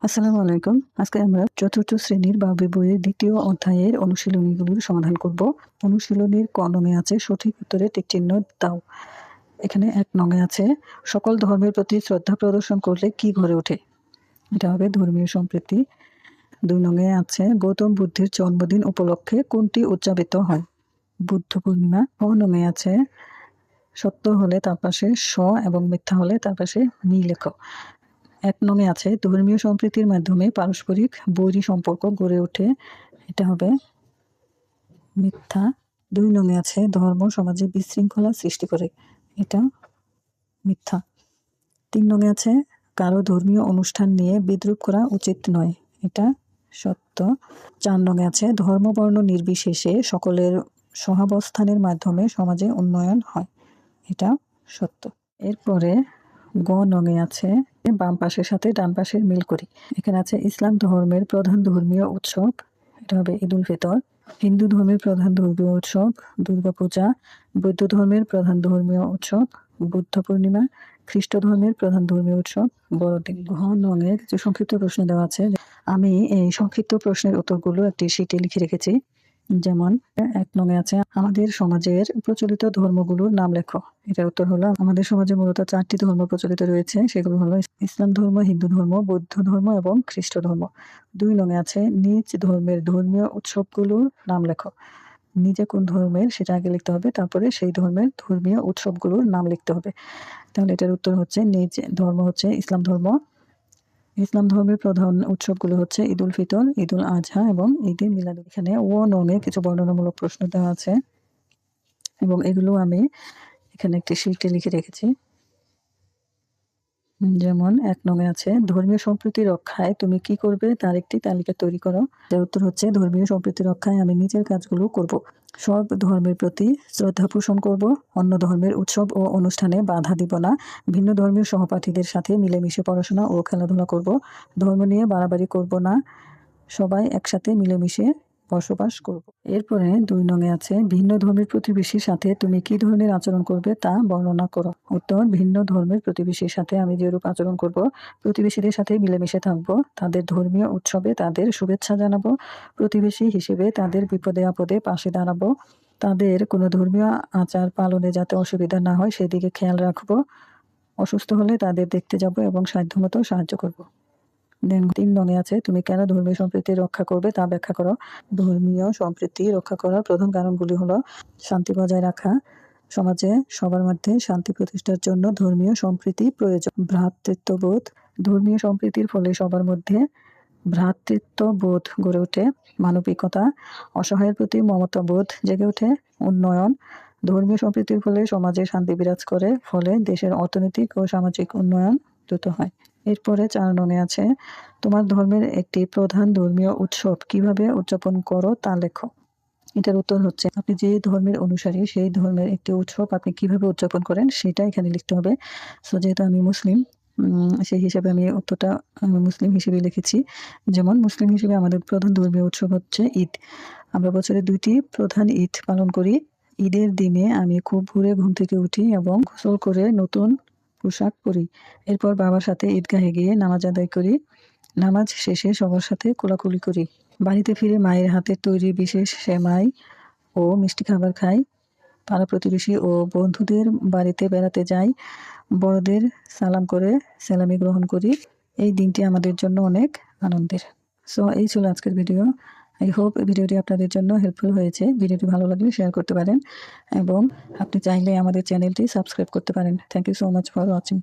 আসসালামু আলাইকুম। আজকে আমরা চতুর্থ শ্রেণীর বাবু বইয়ের দ্বিতীয় অধ্যায়ের অনুশীলনীগুলোর সমাধান করব। অনুশীলনীর ক নঙে আছে সঠিক উত্তরে টিক চিহ্ন দাও। এখানে ১ নঙে আছে সকল ধর্মের প্রতি শ্রদ্ধা প্রদর্শন করলে কি গড়ে ওঠে? এটা হবে ধর্মীয় সম্প্রীতি। ২ নঙে আছে গৌতম বুদ্ধের জন্মদিন উপলক্ষে কোনটি উদযাপিত হয়? বুদ্ধ পূর্ণিমা। খ নঙে আছে সত্য হলে তার পাশে স এবং মিথ্যা হলে তার পাশে মি লেখো। ১ নঙে আছে ধর্মীয় সম্প্রীতির মাধ্যমে পারস্পরিক বৈরী সম্পর্ক গড়ে ওঠে। এটা হবে মিথ্যা। ২ নঙে আছে ধর্ম সমাজে বিশৃঙ্খলা সৃষ্টি করে। এটা মিথ্যা। ৩ নঙে আছে কারো ধর্মীয় অনুষ্ঠান নিয়ে বিদ্রূপ করা উচিত নয়। এটা সত্য। ৪ নঙে আছে ধর্ম বর্ণ নির্বিশেষে সকলের সহাবস্থানের মাধ্যমে সমাজে উন্নয়ন হয়। এটা সত্য। এরপরে গ নঙে আছে বাম পাশের সাথে ডান পাশের মিল করি। এখানে আছে ইসলাম ধর্মের প্রধান ধর্মীয় উৎসব, এটা হবে ঈদ উল ফিতর। হিন্দু ধর্মের প্রধান ধর্মীয় উৎসব দুর্গাপূজা। বৌদ্ধ ধর্মের প্রধান ধর্মীয় উৎসব বুদ্ধ পূর্ণিমা। খ্রিস্ট ধর্মের প্রধান ধর্মীয় উৎসব বড়দিন। ঘ নঙে কিছু সংক্ষিপ্ত প্রশ্ন দেওয়া আছে। আমি এই সংক্ষিপ্ত প্রশ্নের উত্তরগুলো একটি শিটে লিখে রেখেছি। যেমন ১ নঙে আছে আমাদের সমাজের প্রচলিত ধর্মগুলোর নাম লেখো। এটার উত্তর হলো আমাদের সমাজে মূলত ৪টি ধর্ম প্রচলিত রয়েছে। সেগুলো হলো ইসলাম ধর্ম, হিন্দু ধর্ম, বৌদ্ধ ধর্ম এবং খ্রিস্ট ধর্ম। ২ নঙে আছে নিজ ধর্মের ধর্মীয় উৎসবগুলোর নাম লেখো। নিজে কোন ধর্মের সেটা আগে লিখতে হবে, তারপরে সেই ধর্মের ধর্মীয় উৎসবগুলোর নাম লিখতে হবে। তাহলে এটার উত্তর হচ্ছে নিজ ধর্ম হচ্ছে ইসলাম ধর্ম। ইসলাম ধর্মের প্রধান উৎসবগুলো হচ্ছে ঈদ উল ফিতর, ঈদ উল আজহা এবং ঈদে মিলাদ। এখানে ও নঙে কিছু বর্ণনামূলক প্রশ্ন দেওয়া আছে এবং এগুলো আমি এখানে একটি শিটে লিখে রেখেছি। যেমন ১ নঙে আছে ধর্মীয় সম্প্রীতি রক্ষায় তুমি কি করবে তার একটি তালিকা তৈরি করো। এর উত্তর হচ্ছে ধর্মীয় সম্প্রীতি রক্ষায় আমি নিজের কাজগুলো করব। সব ধর্মের প্রতি শ্রদ্ধা পোষণ করব। অন্য ধর্মের উৎসব ও অনুষ্ঠানে বাধা দিব না। ভিন্ন ধর্মীয় সহপাঠীদের সাথে মিলেমিশে পড়াশোনা ও খেলাধুলা করব। ধর্ম নিয়ে বাড়াবাড়ি করব না। সবাই একসাথে মিলেমিশে বসবাস করব। এরপরে ২ নঙে আছে ভিন্ন ধর্মের প্রতিবেশীর সাথে তুমি কি ধরনের আচরণ করবে তা বর্ণনা করো। উত্তর ভিন্ন ধর্মের প্রতিবেশীর সাথে আমি যেরূপ আচরণ করব, প্রতিবেশীদের সাথে মিলেমিশে থাকব, তাদের ধর্মীয় উৎসবে তাদের শুভেচ্ছা জানাবো, প্রতিবেশী হিসেবে তাদের বিপদে আপদে পাশে দাঁড়াবো, তাদের কোনো ধর্মীয় আচার পালনে যাতে অসুবিধা না হয় সেদিকে খেয়াল রাখবো, অসুস্থ হলে তাদের দেখতে যাব এবং সাধ্যমতো সাহায্য করব। ৩ নঙে আছে তুমি কেন ধর্মীয় সম্প্রীতি রক্ষা করবে তা ব্যাখ্যা করো। ধর্মীয় সম্প্রীতি রক্ষা করার প্রধান কারণগুলি হলো শান্তি বজায় রাখা, সমাজে সবার মধ্যে শান্তি প্রতিষ্ঠার জন্য ধর্মীয় সম্প্রীতি প্রয়োজন, ভ্রাতৃত্ববোধ, ধর্মীয় সম্প্রীতির ফলে সবার মধ্যে ভ্রাতৃত্ববোধ গড়ে ওঠে, মানবিকতা, অসহায়ের প্রতি মমতাবোধ জেগে ওঠে, উন্নয়ন, ধর্মীয় সম্প্রীতির ফলে সমাজে শান্তি বিরাজ করে, ফলে দেশের অর্থনৈতিক ও সামাজিক উন্নয়ন দ্রুত হয়। এরপরে ৪ নঙে আছে তোমার ধর্মের একটি প্রধান ধর্মীয় উৎসব কিভাবে উদযাপন করো তা লেখো। এটার উত্তর হচ্ছে আপনি যে ধর্মের অনুসারী সেই ধর্মের একটি উৎসব আপনি কিভাবে উদযাপন করেন সেটা এখানে লিখতে হবে। সো যেহেতু আমি মুসলিম, সেই হিসাবে আমি উত্তরটা মুসলিম হিসেবে লিখেছি। যেমন মুসলিম হিসেবে আমাদের প্রধান ধর্মীয় উৎসব হচ্ছে ঈদ। আমরা বছরে ২টি প্রধান ঈদ পালন করি। ঈদের দিনে আমি খুব ভোরে ঘুম থেকে উঠি এবং গোসল করে নতুন পোশাক পরি। এরপর বাবার সাথে ঈদগাহে গিয়ে নামাজ আদায় করি। নামাজ শেষে সবার সাথে কোলাকুলি করি। বাড়িতে ফিরে মায়ের হাতের তৈরি বিশেষ সেমাই ও মিষ্টি খাবার খাই। পাড়া প্রতিবেশী ও বন্ধুদের বাড়িতে বেড়াতে যাই। বড়দের সালাম করে সালামি গ্রহণ করি। এই দিনটি আমাদের জন্য অনেক আনন্দের। সো এই ছিল আজকের ভিডিও। আই হোপ এই ভিডিওটি আপনাদের জন্য হেল্পফুল হয়েছে। ভিডিওটি ভালো লাগলে শেয়ার করতে পারেন এবং আপনি চাইলে আমাদের চ্যানেলটি সাবস্ক্রাইব করতে পারেন। Thank you so much for watching.